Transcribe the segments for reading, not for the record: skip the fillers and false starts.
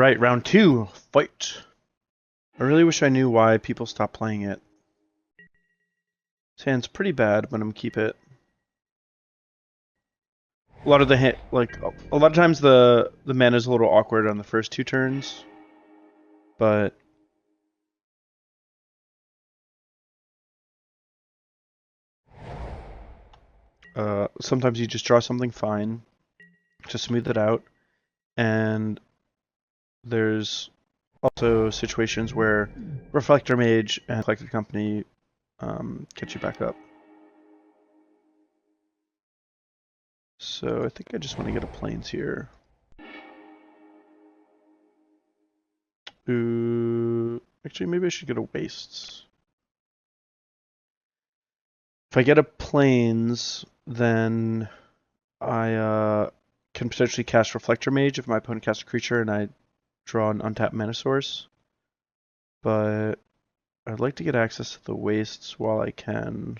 Alright, round 2. Fight. I really wish I knew why people stopped playing it. This hand's pretty bad, but I'm gonna keep it. A lot of the a lot of times the mana's a little awkward on the first 2 turns, but sometimes you just draw something fine to smooth it out, and there's also situations where Reflector Mage and Collected Company get you back up. So I think I just want to get a Plains here. Ooh, actually maybe I should get a Wastes. If I get a Plains, then I can potentially cast Reflector Mage if my opponent casts a creature and I draw an untapped mana source. But I'd like to get access to the Wastes while I can.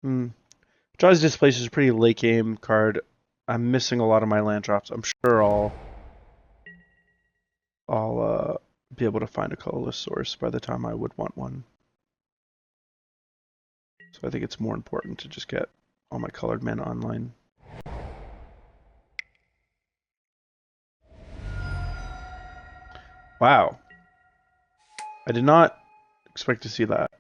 Eldrazi Displacer is a pretty late game card. I'm missing a lot of my land drops. I'm sure I'll be able to find a colorless source by the time I would want one. So I think it's more important to just get all my colored mana online. Wow. I did not expect to see that.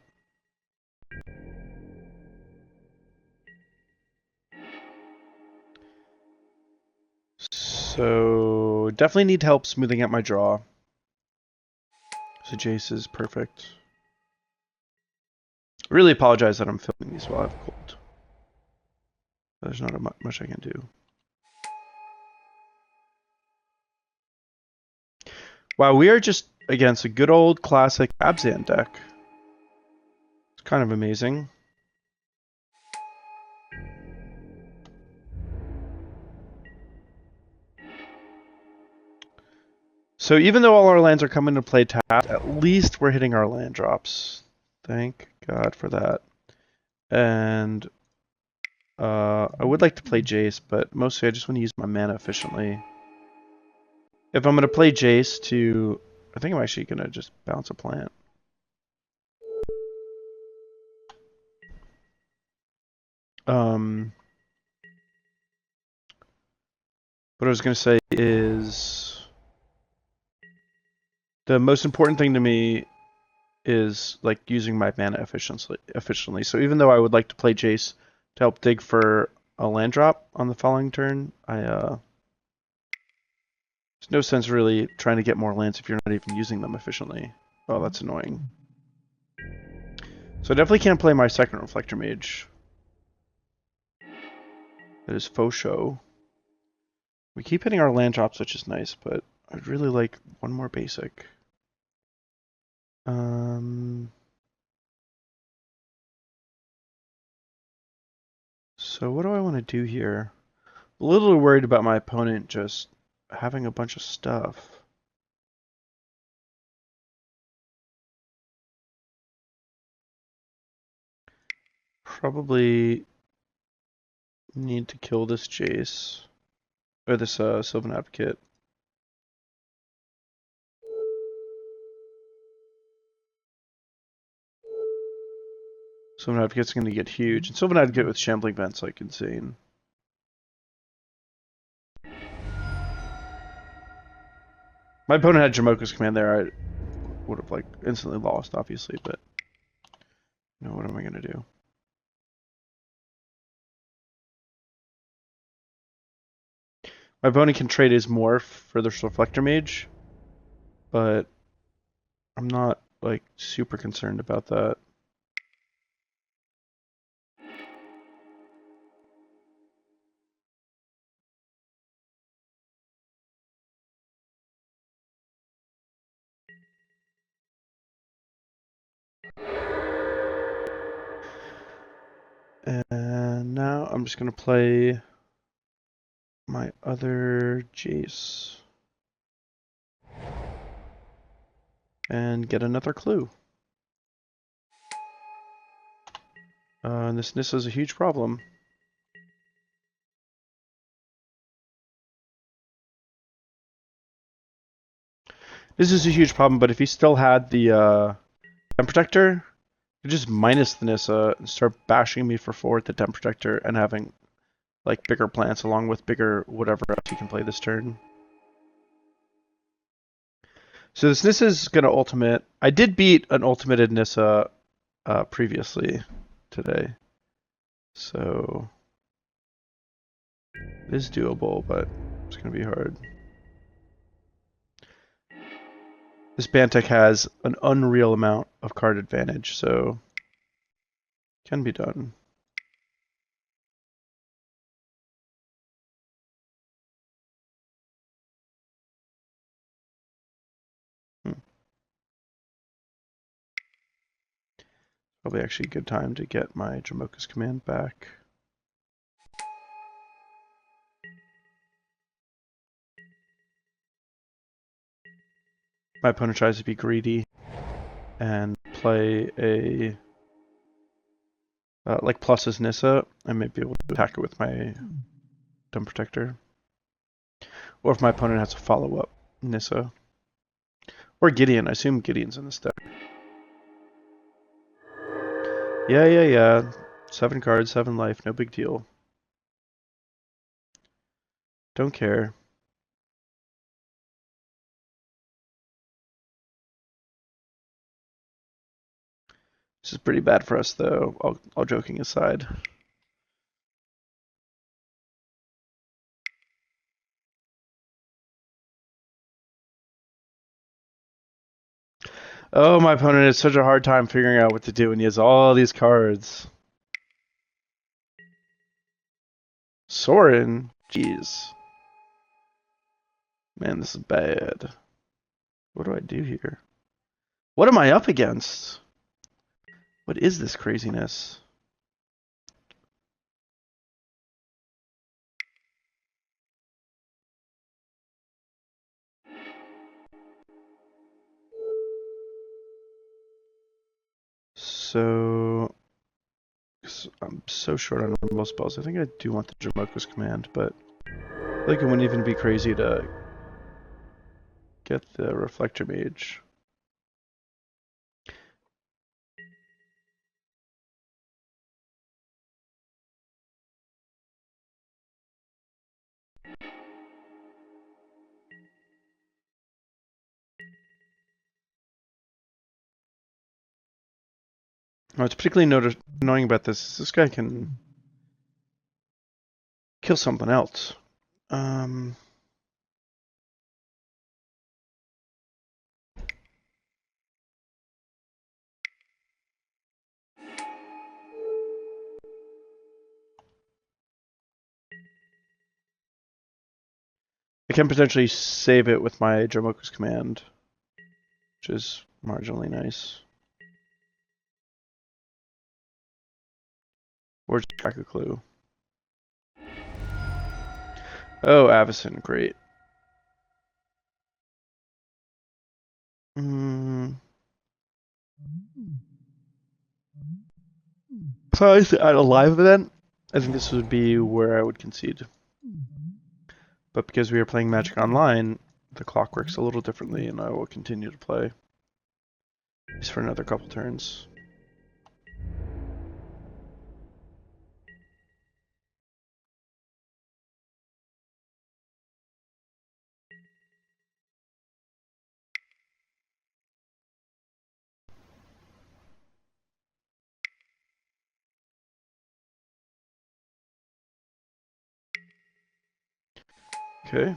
So definitely need help smoothing out my draw. So Jace is perfect. I really apologize that I'm filming these while I have a cold. There's not much I can do. Wow, we are just against a good old classic Abzan deck. It's kind of amazing. So even though all our lands are coming to play tapped, at least we're hitting our land drops. Thank God for that. And I would like to play Jace, but mostly I just want to use my mana efficiently. If I'm going to play Jace to... I think I'm actually going to just bounce a plant. What I was going to say is... the most important thing to me is like using my mana efficiently. So even though I would like to play Jace to help dig for a land drop on the following turn, there's no sense really trying to get more lands if you're not even using them efficiently. Oh, that's annoying. So I definitely can't play my second Reflector Mage. That is faux show. We keep hitting our land drops, which is nice, but I'd really like one more basic. So what do I want to do here? A little worried about my opponent just having a bunch of stuff. Probably need to kill this Jace. Or this Sylvan Advocate. Sylvan Advocate's going to get huge. And Sylvan Advocate with Shambling Vent's like insane. My opponent had Dromoka's command there. I would have like instantly lost, obviously, but you know, what am I going to do? My opponent can trade his Morph for the Reflector Mage, but I'm not like super concerned about that. And now I'm just going to play my other Jace. And get another clue. And this Nissa is a huge problem. This is a huge problem, but if he still had the Temp Protector, you just minus the Nissa and start bashing me for 4 with the Temp Protector and having like bigger plants along with bigger whatever else he can play this turn. So this Nissa is going to ultimate. I did beat an ultimated Nissa previously today. So it is doable, but it's going to be hard. This Bant has an unreal amount of card advantage, so it can be done. Probably actually a good time to get my Dromoka's command back. My opponent tries to be greedy and play a like plus his Nissa. I may be able to attack it with my Dumb Protector. Or if my opponent has a follow-up Nissa. Or Gideon. I assume Gideon's in this deck. Yeah. 7 cards, 7 life, no big deal. Don't care. This is pretty bad for us, though, all joking aside. Oh, my opponent has such a hard time figuring out what to do when he has all these cards. Sorin? Jeez. Man, this is bad. What do I do here? What am I up against? What is this craziness? So I'm so short on removal spells. I think I do want the Dromoka's command, but I feel like it wouldn't even be crazy to get the Reflector Mage. What's particularly annoying about this is this guy can kill someone else. I can potentially save it with my Dromoka's command, which is marginally nice. Or just track a clue. Oh, Avacyn, great. So at a live event, I think this would be where I would concede. But because we are playing Magic Online, the clock works a little differently, and I will continue to play. At least for another couple turns. Okay.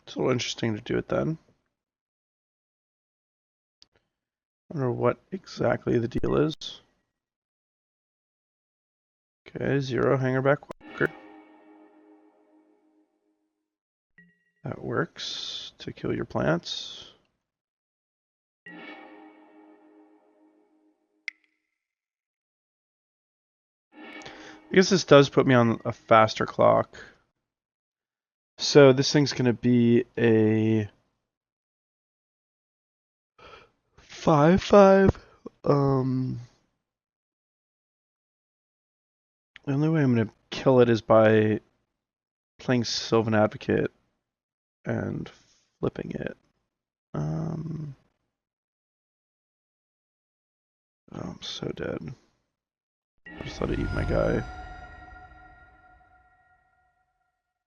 It's a little interesting to do it then. I wonder what exactly the deal is. Okay, 0 Hangerback Walker. That works to kill your plants. I guess this does put me on a faster clock. So this thing's going to be a 5/5. The only way I'm going to kill it is by playing Sylvan Advocate and flipping it. Oh, I'm so dead. I just let it eat my guy.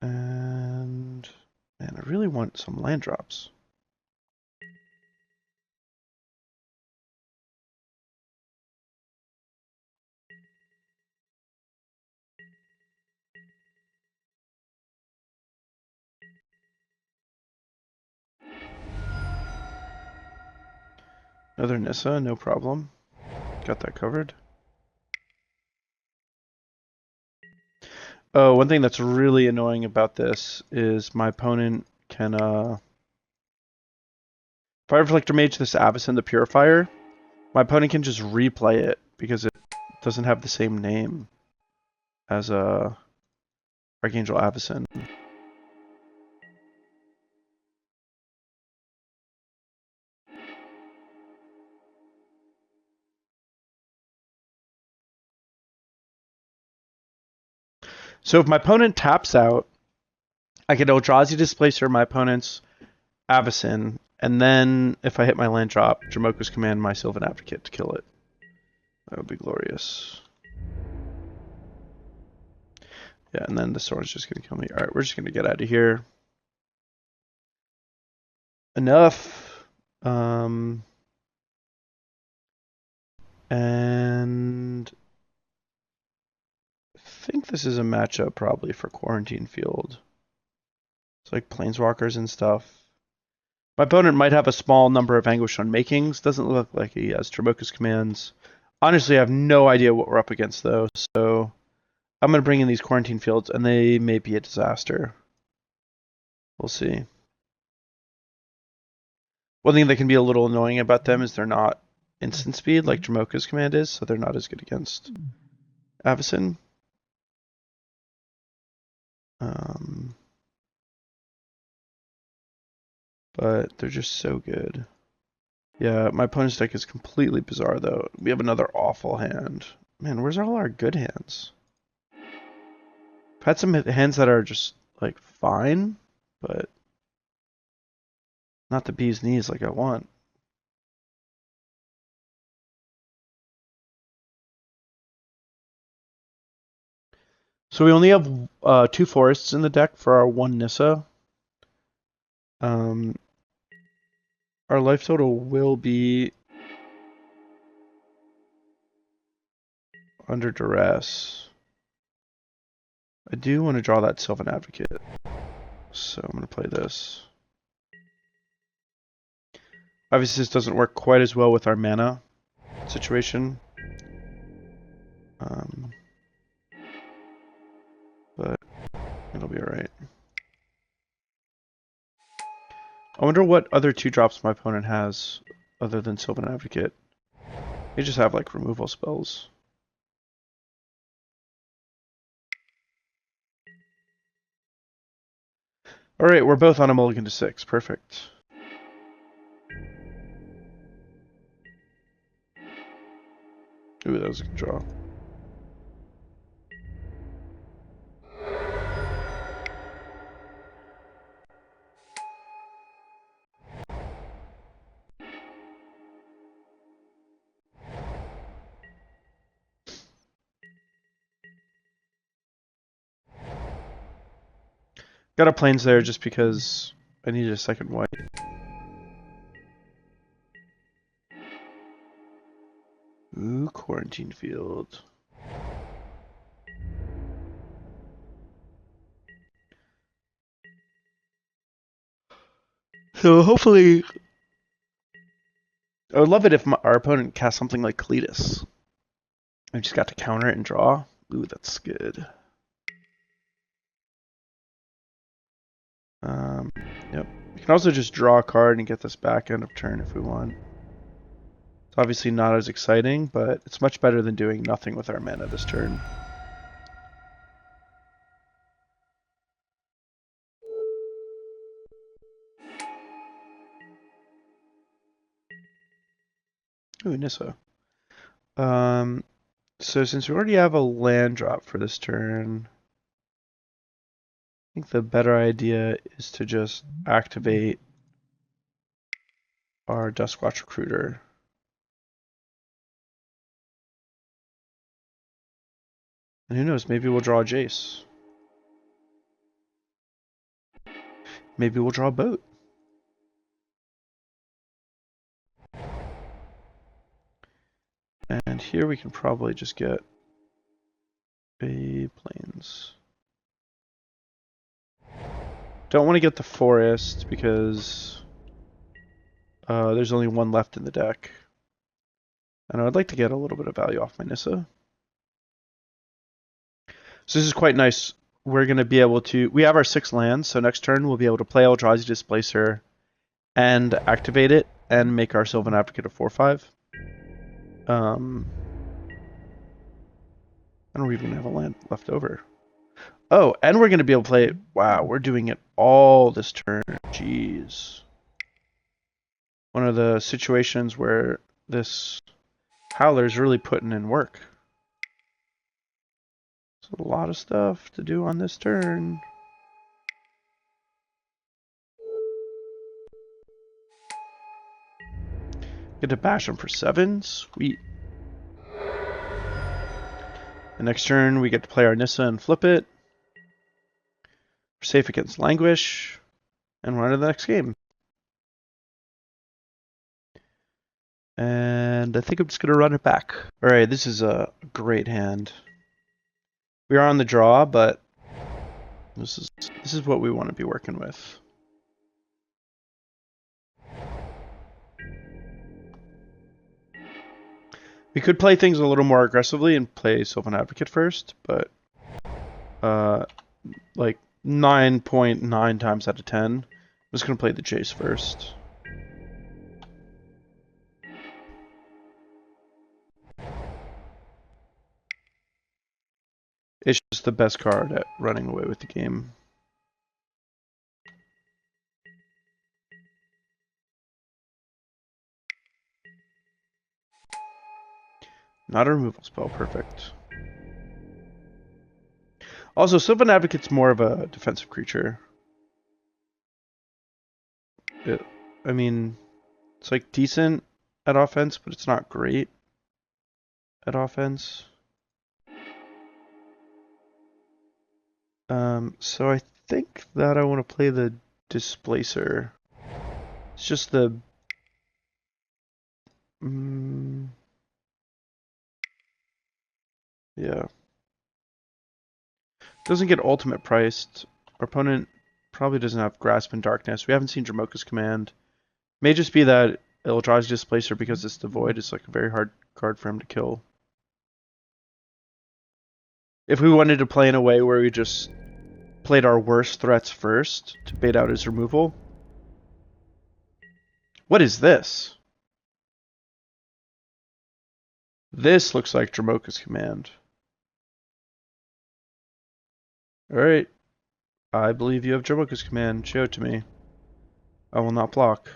And man, I really want some land drops. Another Nissa, no problem. Got that covered. Oh, one thing that's really annoying about this is my opponent can if I Reflector Mage this Avacyn the Purifier, my opponent can just replay it because it doesn't have the same name as Archangel Avacyn. So if my opponent taps out, I can Eldrazi Displacer my opponent's Avacyn, and then if I hit my land drop, Dromoka's command my Sylvan Advocate to kill it. That would be glorious. Yeah, and then the sword's just going to kill me. Alright, we're just going to get out of here. Enough. And I think this is a matchup probably for Quarantine Field. It's like Planeswalkers and stuff. My opponent might have a small number of Anguish Unmakings. Doesn't look like he has Dromoka's commands. Honestly, I have no idea what we're up against though, so I'm going to bring in these Quarantine Fields, and they may be a disaster. We'll see. One thing that can be a little annoying about them is they're not instant speed like Dromoka's command is, so they're not as good against Avacyn. But they're just so good. Yeah, my opponent's deck is completely bizarre though. We have another awful hand. Man, where's all our good hands? I've had some hands that are just like fine, but not the bee's knees like I want. So we only have 2 forests in the deck for our 1 Nissa. Our life total will be under duress. I do want to draw that Sylvan Advocate, so I'm going to play this. Obviously this doesn't work quite as well with our mana situation. But it'll be alright. I wonder what other 2-drops my opponent has other than Sylvan Advocate. They just have like removal spells. Alright, we're both on a mulligan to 6. Perfect. Ooh, that was a good draw. Got a plains there just because I needed a second white. Ooh, Quarantine Field. So hopefully, I would love it if our opponent cast something like Cletus. I just got to counter it and draw. Ooh, that's good. Yep. We can also just draw a card and get this back end of turn if we want. It's obviously not as exciting, but it's much better than doing nothing with our mana this turn. Ooh, Nissa. So since we already have a land drop for this turn, think the better idea is to just activate our Duskwatch Recruiter. And who knows, maybe we'll draw a Jace. Maybe we'll draw a boat. And here we can probably just get a plains. Don't want to get the forest because there's only one left in the deck. And I'd like to get a little bit of value off my Nissa. So this is quite nice. We're going to be able to... We have our 6 lands, so next turn we'll be able to play Eldrazi Displacer and activate it and make our Sylvan Advocate a 4/5. I don't even have a land left over. Oh, and we're going to be able to play it. Wow, we're doing it all this turn. Jeez. One of the situations where this Howler is really putting in work. There's a lot of stuff to do on this turn. Get to bash him for 7. Sweet. The next turn, we get to play our Nissa and flip it. We're safe against Languish. And we're on to the next game. And I think I'm just going to run it back. Alright, this is a great hand. We are on the draw, but this is what we want to be working with. We could play things a little more aggressively and play Sylvan Advocate first, but like 9.9 times out of 10, I'm just going to play the Jace first. It's just the best card at running away with the game. Not a removal spell, perfect. Also, Sylvan Advocate's more of a defensive creature. I mean, it's like decent at offense, but it's not great at offense. So I think that I want to play the Displacer. It's just the... yeah. Doesn't get ultimate priced. Our opponent probably doesn't have Grasp and Darkness. We haven't seen Dromoka's Command. May just be that Eldrazi Displacer, because it's the Void, is like a very hard card for him to kill. If we wanted to play in a way where we just played our worst threats first to bait out his removal. What is this? This looks like Dromoka's Command. Alright. I believe you have Dromoka's Command. Show it to me. I will not block.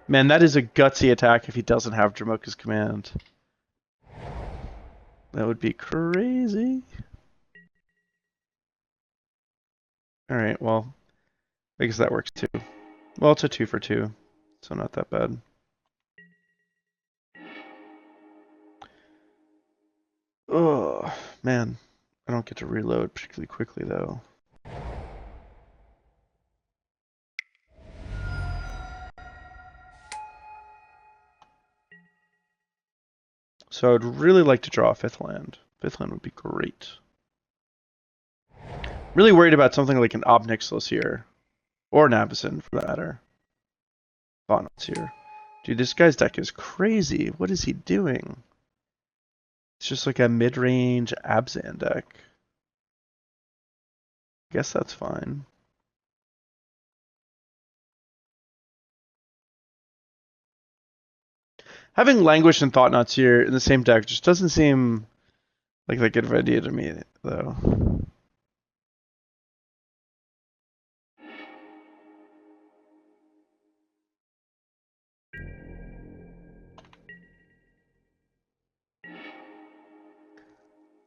Man, that is a gutsy attack if he doesn't have Dromoka's Command. That would be crazy. Alright, well, I guess that works too. Well, it's a 2 for 2, so not that bad. Oh, man. I don't get to reload particularly quickly, though. So I'd really like to draw a 5th land. 5th land would be great. Really worried about something like an Ob Nixilis here. Or an Avacyn, for that matter. Bant's here. Dude, this guy's deck is crazy. What is he doing? It's just like a mid-range Abzan deck. Guess that's fine. Having Languish and Thought-Knots here in the same deck just doesn't seem like that good of an idea to me, though.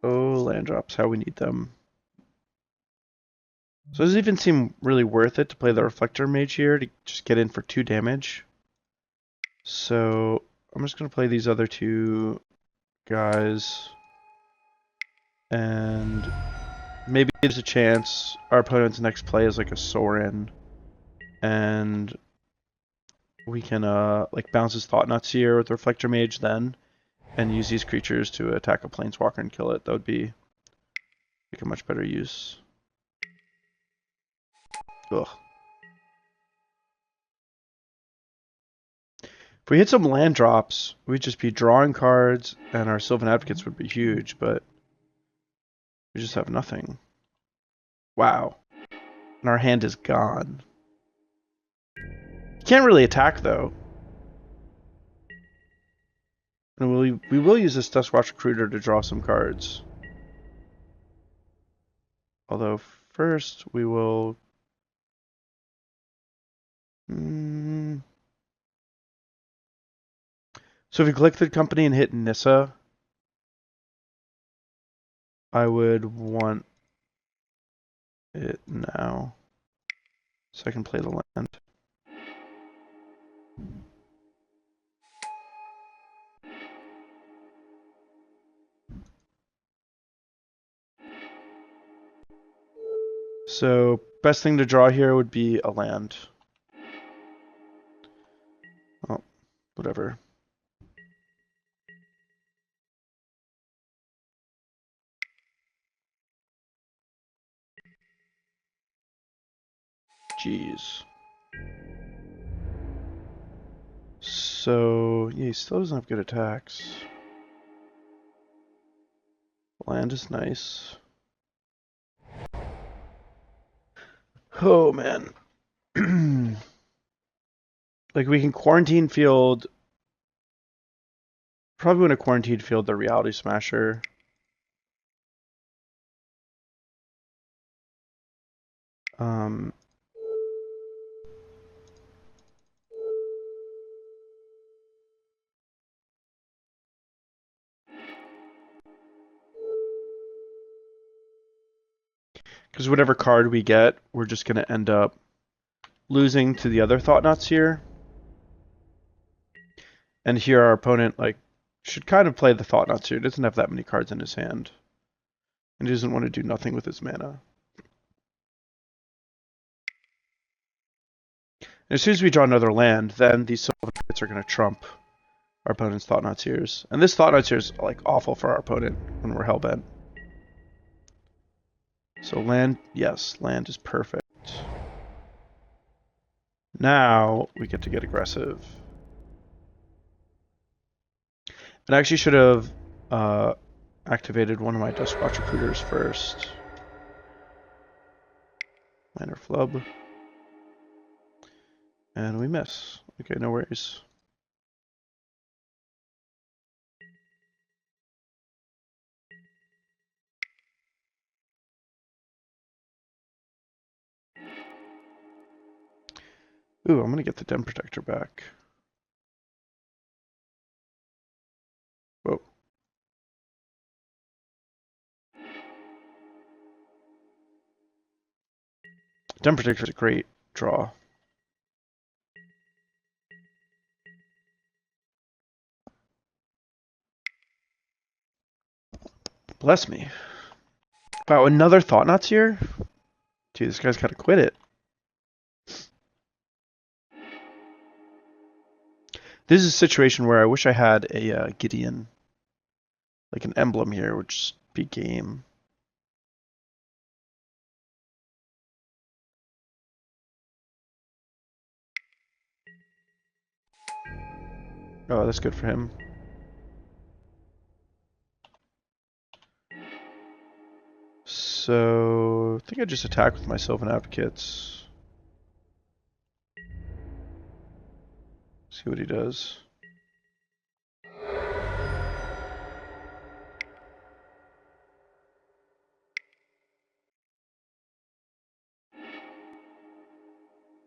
Oh, land drops how we need them. So does it even seem really worth it to play the Reflector Mage here to just get in for 2 damage? So I'm just going to play these other 2 guys. And maybe there's a chance our opponent's next play is like a Sorin. And we can like bounce his Thought-Knot Seer with Reflector Mage then. And use these creatures to attack a Planeswalker and kill it. That would be like a much better use. Ugh. If we hit some land drops, we'd just be drawing cards, and our Sylvan Advocates would be huge, but we just have nothing. Wow. And our hand is gone. Can't really attack, though. And we will use this Duskwatch Recruiter to draw some cards. Although, first, we will... So if we click the company and hit Nissa, I would want it now, so I can play the land. So best thing to draw here would be a land. Oh, whatever. Jeez. So, yeah, he still doesn't have good attacks. Land is nice. Oh, man. Like, we can quarantine field... Probably want to quarantine field the Reality Smasher. Because whatever card we get, we're just going to end up losing to the other Thought-Knots here. And here our opponent like should kind of play the Thought-Knots here. He doesn't have that many cards in his hand. And he doesn't want to do nothing with his mana. And as soon as we draw another land, then these Sylvan Advocates are going to trump our opponent's Thought-Knot Seers. And this Thought-Knot Seer is like awful for our opponent when we're hellbent. So land, yes, land is perfect. Now we get to get aggressive. And I actually should have activated one of my Duskwatch Recruiters first. Minor flub. And we miss. Okay, no worries. Ooh, I'm gonna get the Den Protector back. Whoa. Den Protector is a great draw. Bless me. Wow, another Thought-Knots here? Dude, this guy's gotta quit it. This is a situation where I wish I had a Gideon. Like an emblem here, which would be game. Oh, that's good for him. So, I think I just attack with my Sylvan Advocates. See what he does.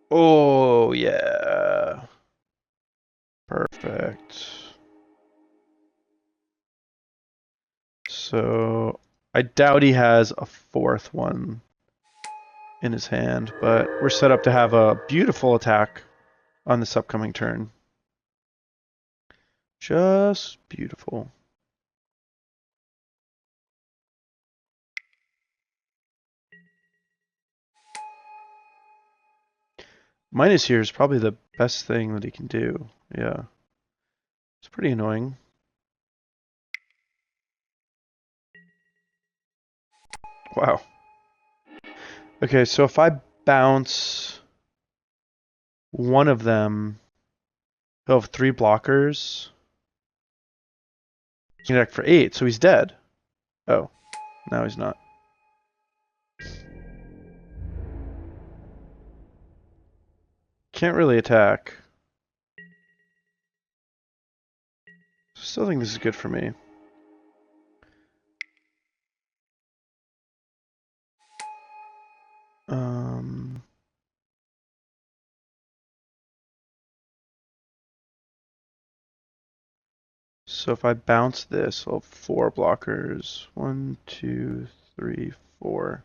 Oh, yeah. Perfect. So, I doubt he has a fourth one in his hand, but we're set up to have a beautiful attack on this upcoming turn. Just beautiful. Minus here is probably the best thing that he can do. Yeah. It's pretty annoying. Wow. Okay, so if I bounce one of them, he'll have 3 blockers. He's gonna attack for 8, so he's dead. Oh, no, he's not. Can't really attack. Still think this is good for me. So if I bounce this, I'll have 4 blockers. 1, 2, 3, 4.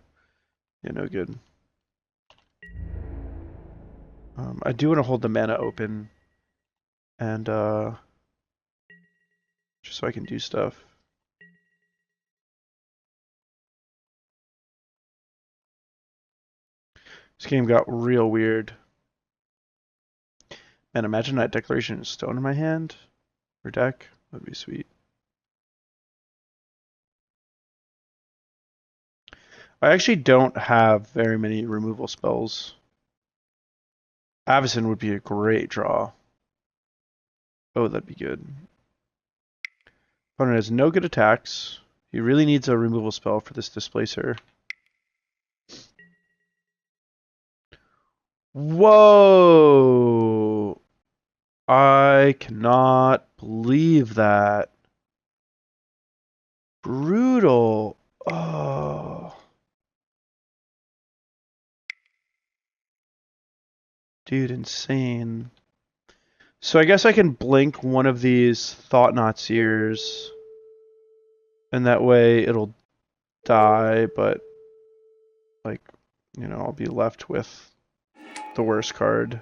Yeah, no good. I do want to hold the mana open, and just so I can do stuff. This game got real weird. Man, imagine that Declaration of Stone in my hand or deck. That'd be sweet. I actually don't have very many removal spells. Avacyn would be a great draw. Oh, that'd be good. Opponent has no good attacks. He really needs a removal spell for this Displacer. Whoa! I cannot believe that. Brutal. Oh. Dude, insane. So I guess I can blink one of these Thought-Knot Seers, and that way it'll die, but, like, you know, I'll be left with the worst card.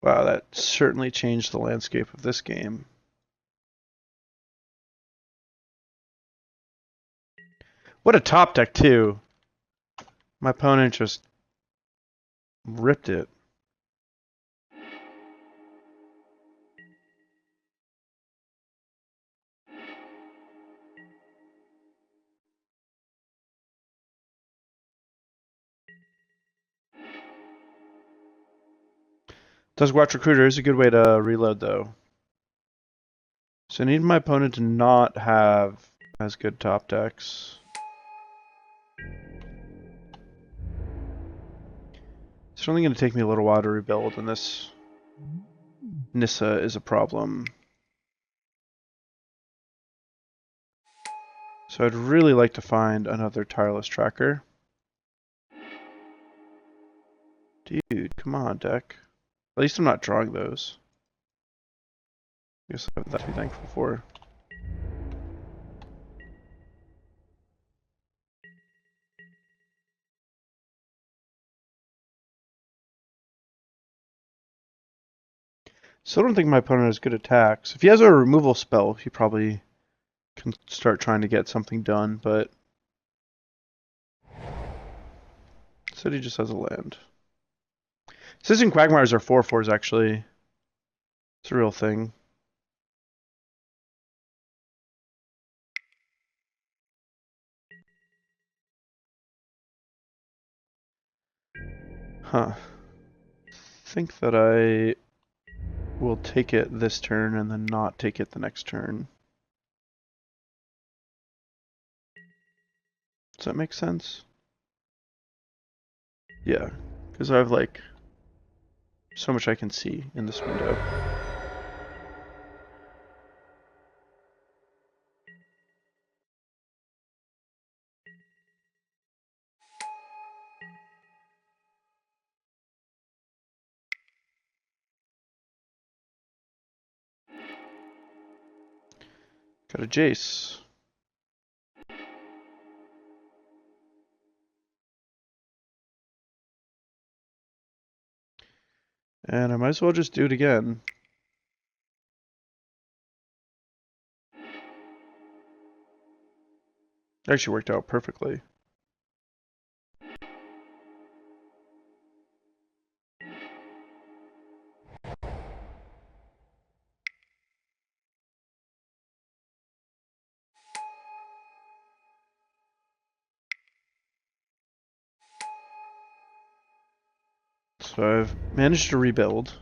Wow, that certainly changed the landscape of this game. What a top deck, too. My opponent just ripped it. Duskwatch Recruiter is a good way to reload, though. So I need my opponent to not have as good top decks. It's only going to take me a little while to rebuild, and this Nissa is a problem. So I'd really like to find another Tireless Tracker. Dude, come on, deck. At least I'm not drawing those. I guess I have that to be thankful for. Still don't think my opponent has good attacks. If he has a removal spell, he probably can start trying to get something done, but instead he just has a land. Citizen Quagmires are 4/4s actually. It's a real thing. Huh. Think that I will take it this turn and then not take it the next turn. Does that make sense? Yeah, because I have like so much I can see in this window. Got a Jace. And I might as well just do it again. Actually worked out perfectly. So I've managed to rebuild.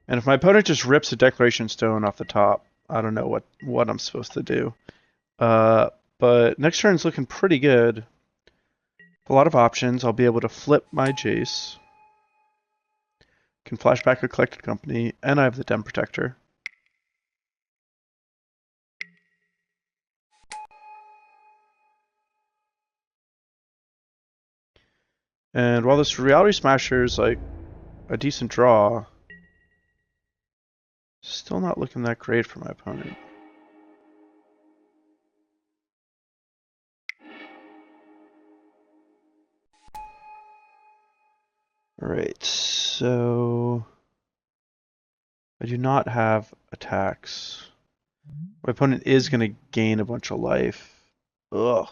And if my opponent just rips a Declaration Stone off the top, I don't know what I'm supposed to do. But next turn's looking pretty good. A lot of options. I'll be able to flip my Jace. Can flash back a Collected Company, and I have the Den Protector. And while this Reality Smasher is like a decent draw, still not looking that great for my opponent. Alright, so I do not have attacks. My opponent is going to gain a bunch of life. Ugh.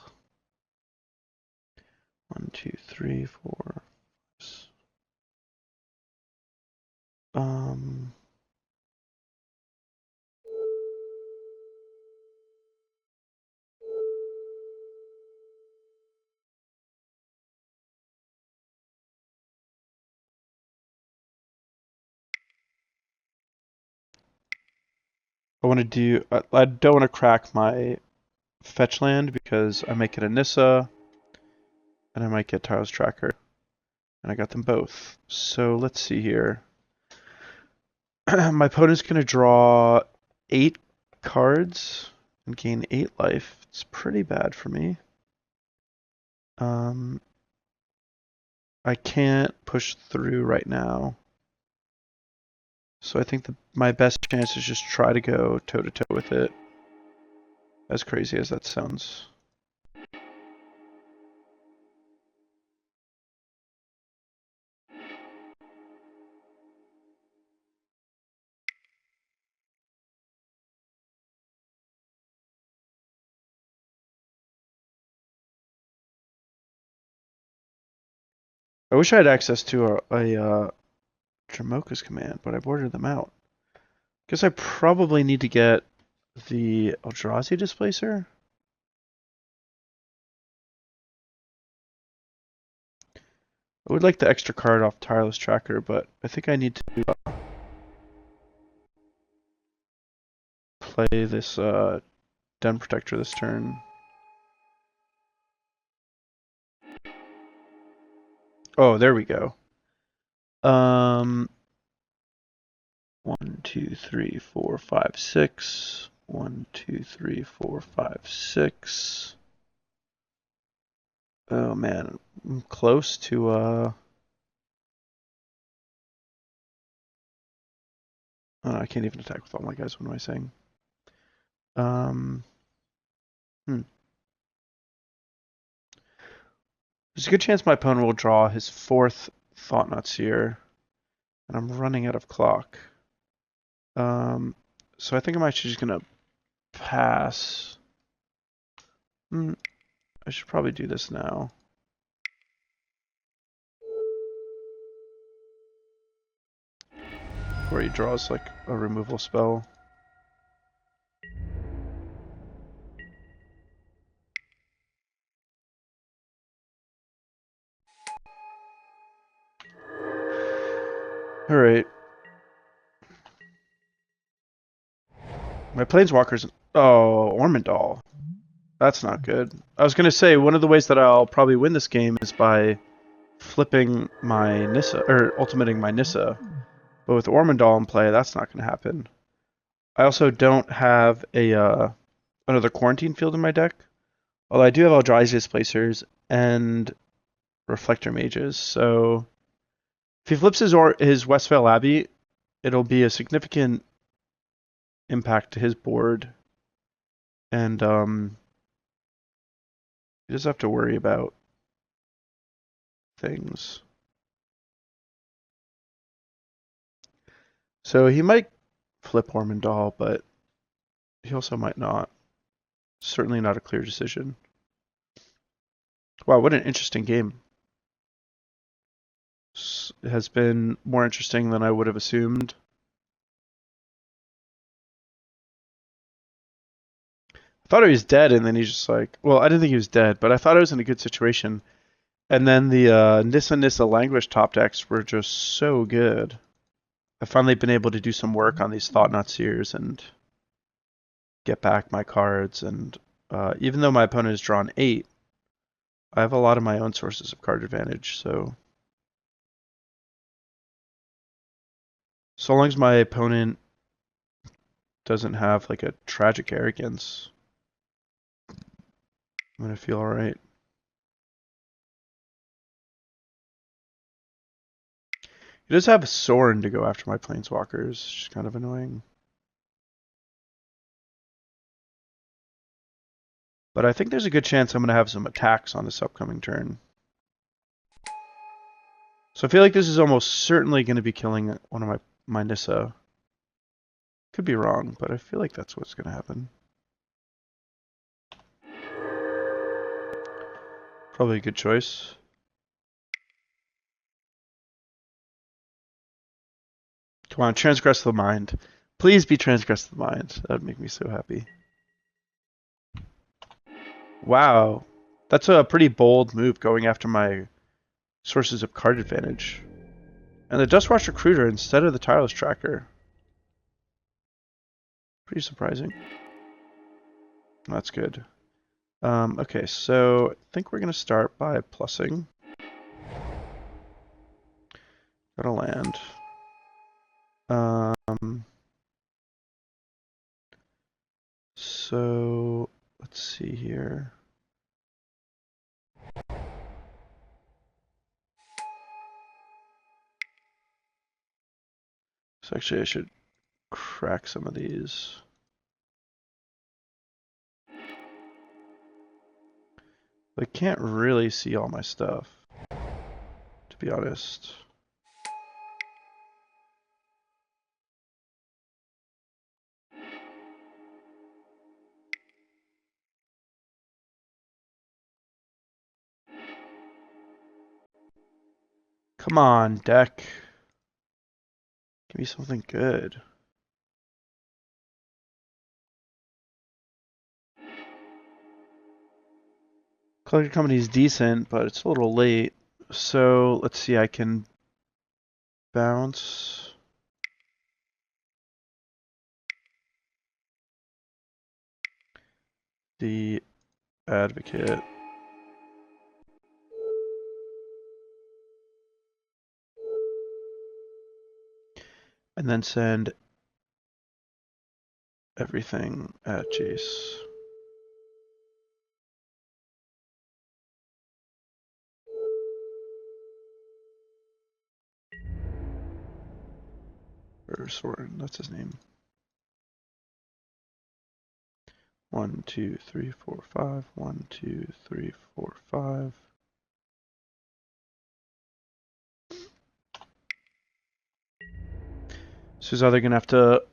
1, 2, 3, 4. I want to do. I don't want to crack my fetch land because I might get a Nissa and I might get Tireless Tracker. And I got them both. So let's see here. My opponent's going to draw 8 cards and gain 8 life. It's pretty bad for me. I can't push through right now. So I think my best chance is just try to go toe-to-toe with it. As crazy as that sounds. I wish I had access to a Dromoka's command, but I've ordered them out. Guess I probably need to get the Eldrazi Displacer. I would like the extra card off Tireless Tracker, but I think I need to play this Den Protector this turn. Oh, there we go. 1, 2, 3, 4, 5, 6. 1, 2, 3, 4, 5, 6. Oh man, I'm close to oh, I can't even attack with all my guys. What am I saying? There's a good chance my opponent will draw his 4th Thought-Knot Seer, and I'm running out of clock. So I think I'm actually just gonna pass. I should probably do this now. Where he draws like a removal spell. Alright. My Planeswalker's... Oh, Ormondal. That's not good. I was going to say, one of the ways that I'll probably win this game is by flipping my Nissa, or ultimating my Nissa. But with Ormondal in play, that's not going to happen. I also don't have a another Quarantine Field in my deck. Although I do have Eldrazi Displacers and Reflector Mages, so... If he flips his Westvale Abbey, it'll be a significant impact to his board. And you just have to worry about things. So he might flip Hormandal, but he also might not. Certainly not a clear decision. Wow, what an interesting game. It has been more interesting than I would have assumed. I thought he was dead, and then he's just like, well, I didn't think he was dead, but I thought I was in a good situation. And then the Nissa language top decks were just so good. I've finally been able to do some work on these Thought-Knot Seers and get back my cards. And even though my opponent has drawn 8, I have a lot of my own sources of card advantage. So long as my opponent doesn't have like a tragic arrogance, I'm going to feel alright. He does have a Sorin to go after my Planeswalkers, which is kind of annoying. But I think there's a good chance I'm going to have some attacks on this upcoming turn. So I feel like this is almost certainly going to be killing one of my Nissa. Could be wrong, but I feel like that's what's going to happen. Probably a good choice. Come on, transgress the mind. Please be transgress the mind. That would make me so happy. Wow. That's a pretty bold move going after my sources of card advantage. And the Duskwatch Recruiter instead of the Tireless Tracker. Pretty surprising. That's good. Okay, so I think we're going to start by plussing. Got a land. So let's see here. So actually I should crack some of these. I can't really see all my stuff, to be honest. Come on, deck. Give me something good. Collector Company is decent, but it's a little late. So let's see, I can bounce. The Advocate. And then send everything at Jace. Or Soren, that's his name. 1, 2, 3, 4, 5. 1, 2, 3, 4, 5. So he's either gonna have to.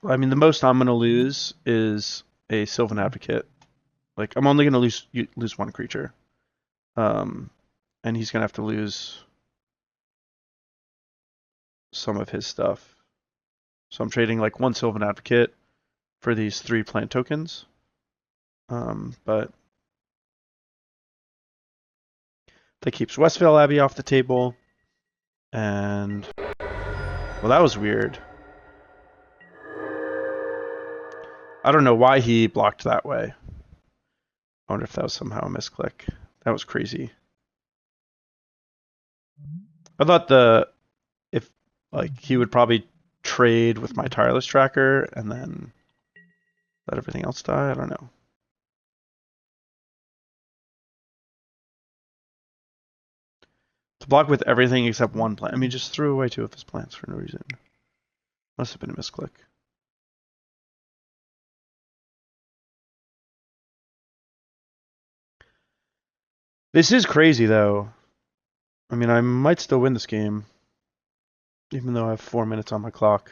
I mean, the most I'm gonna lose is a Sylvan Advocate. Like, I'm only gonna lose one creature. And he's gonna have to lose some of his stuff. So I'm trading like one Sylvan Advocate for these 3 plant tokens. But that keeps Westvale Abbey off the table. And well, that was weird. I don't know why he blocked that way. I wonder if that was somehow a misclick. That was crazy. I thought if like he would probably trade with my Tireless Tracker and then let everything else die. I don't know. To block with everything except one plant. I mean, just threw away 2 of his plants for no reason. Must have been a misclick. This is crazy, though. I mean, I might still win this game, even though I have 4 minutes on my clock.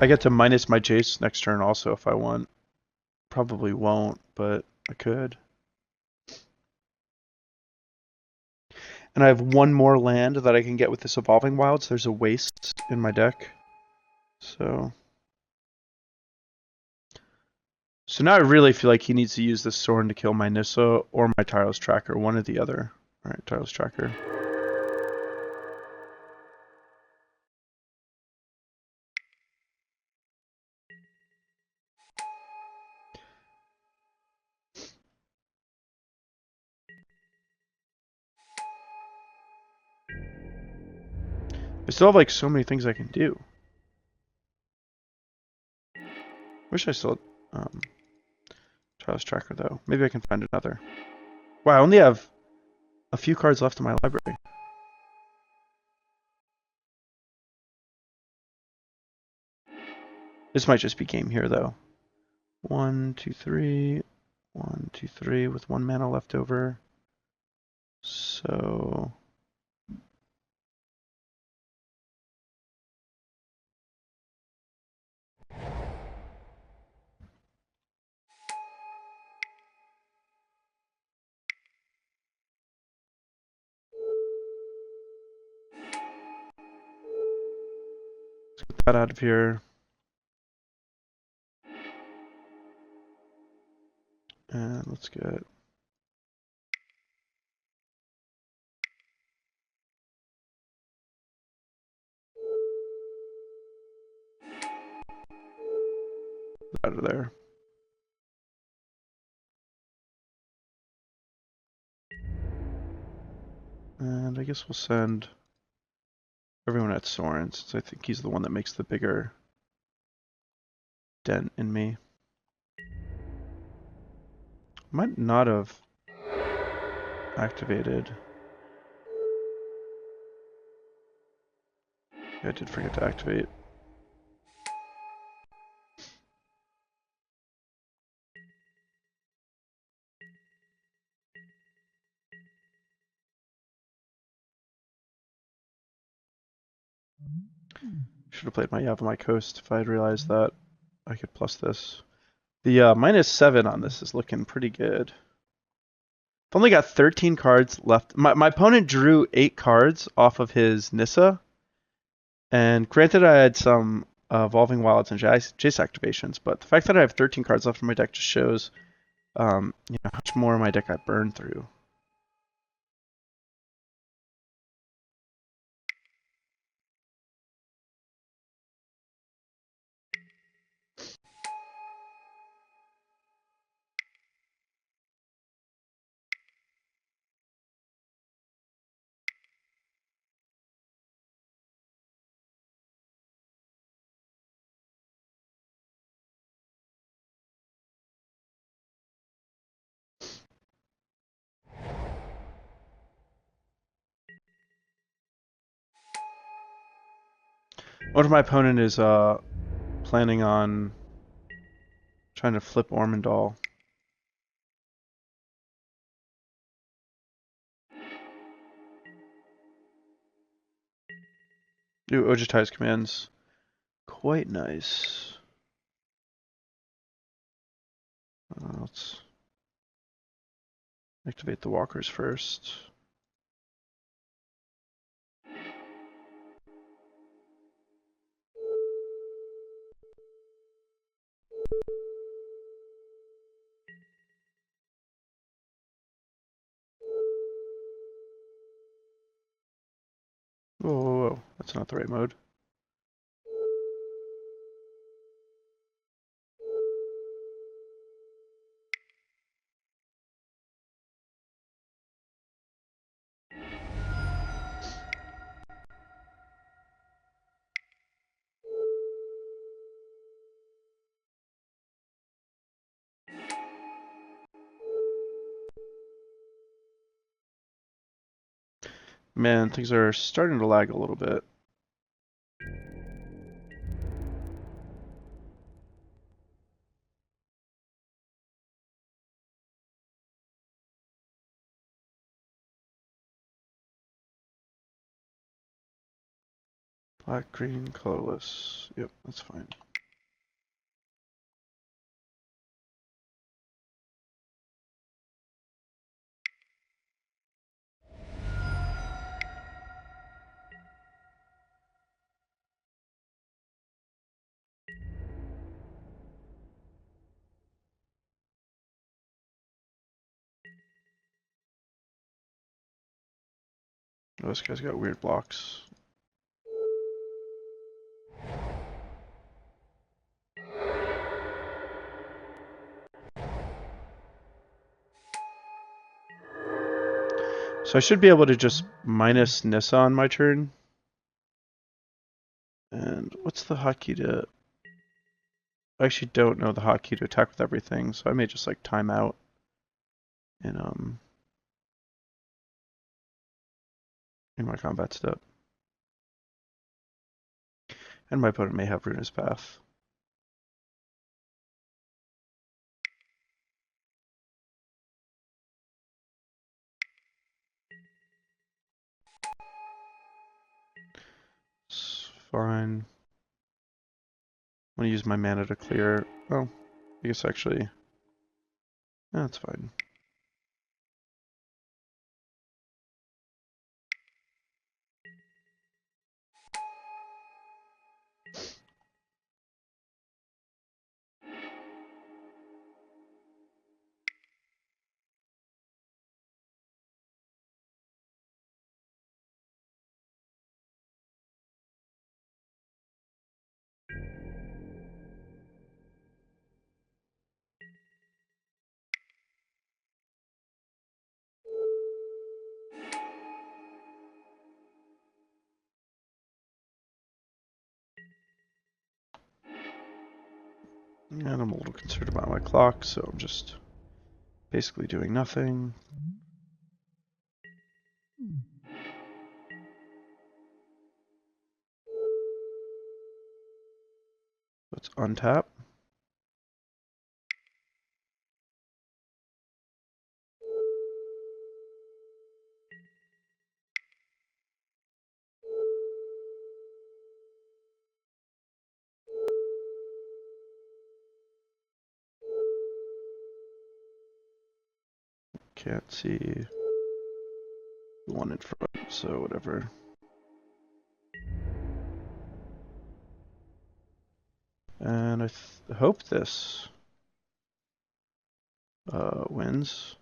I get to minus my Jace next turn also if I want. Probably won't, but I could. And I have one more land that I can get with this Evolving Wilds. There's a waste in my deck. So now I really feel like he needs to use this Sorin to kill my Nissa or my Tireless Tracker, one or the other. Alright, Tireless Tracker. I still have like so many things I can do. Wish I still had Tireless Tracker though. Maybe I can find another. Wow, I only have a few cards left in my library. This might just be game here though. 1, 2, 3. 1, 2, 3 with 1 mana left over. So let's get that out of here. And let's get out of there. And I guess we'll send everyone at Sorin, since I think he's the one that makes the bigger dent in me. Might not have activated. Yeah, I did forget to activate. Should have played my Yavimaya Coast if I had realized that I could plus this. The -7 on this is looking pretty good. I've only got 13 cards left. My opponent drew 8 cards off of his Nissa. And granted, I had some Evolving Wilds and Jace activations, but the fact that I have 13 cards left in my deck just shows how much more of my deck I burned through. What if my opponent is planning on trying to flip Ormondal? Ooh, Ojutai's commands. Quite nice. Let's activate the walkers first. Whoa, whoa, whoa. That's not the right mode. Man, things are starting to lag a little bit. Black, green, colorless. Yep, that's fine. Oh, this guy's got weird blocks. So I should be able to just minus Nissa on my turn. And what's the hotkey to... I actually don't know the hotkey to attack with everything, so I may just like time out in my combat step. And my opponent may have Ruinous Path. It's fine. I'm gonna use my mana to clear. Oh, I guess actually, that's fine. And I'm a little concerned about my clock, so I'm just basically doing nothing. Let's untap. Can't see the one in front, so whatever. And I hope this wins.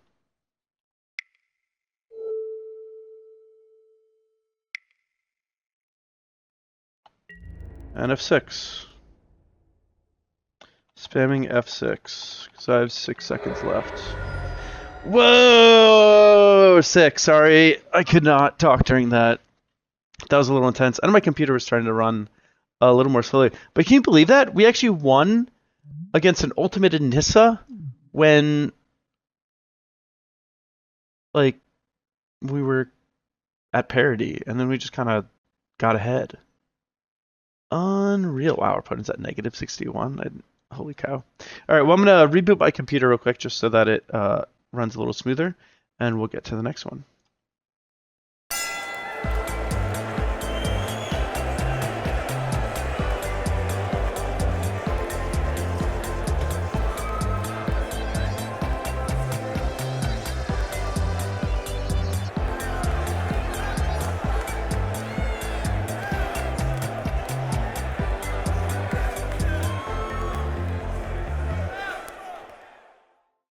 And F6. Spamming F6, because I have 6 seconds left. Whoa! 6, sorry. I could not talk during that. That was a little intense. And my computer was trying to run a little more slowly. But can you believe that? We actually won against an ultimated Nissa when, like, we were at parity. And then we just kind of got ahead. Unreal. Wow, our opponent's at negative 61. Holy cow. All right, well, I'm going to reboot my computer real quick just so that it runs a little smoother. And we'll get to the next one.